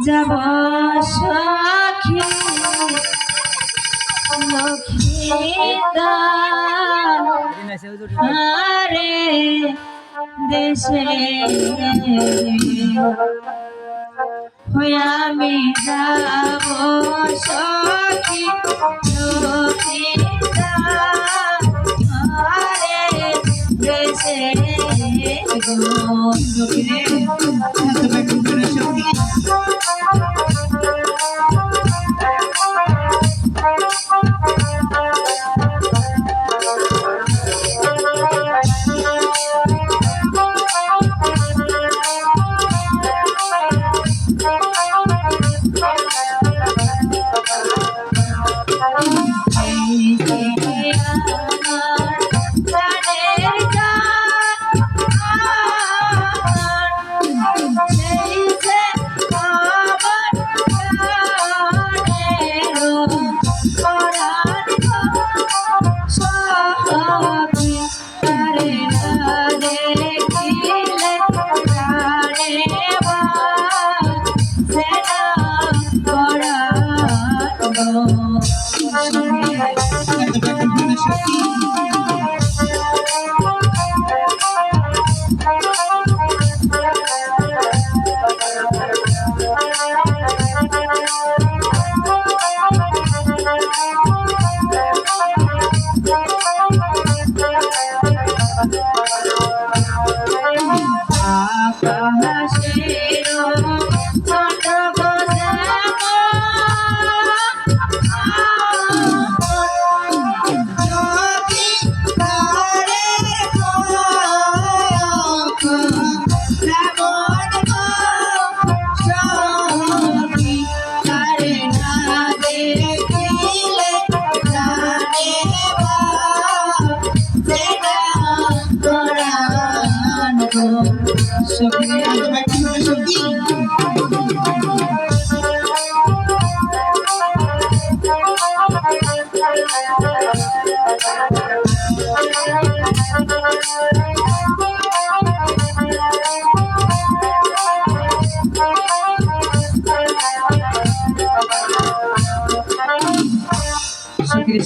যাব সখী আরে দেশে আমি যাব সখী আরে দেশে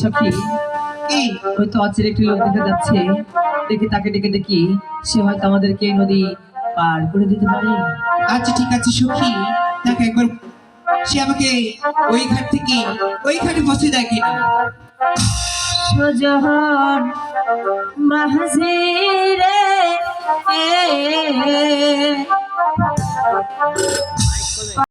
সখী ওই তো অচিরে একটি লোক দেখা যাচ্ছে, দেখি তাকে ডেকে দেখি, সে হয়তো আমাদেরকে এই নদী পার করে দিতে পারে। আচ্ছা ঠিক আছে সখী, তাকে একবার সে আমাকে ওই ঘাট থেকে ওই ঘাটে বসে দেয় কিনা। সুজন মাঝিরে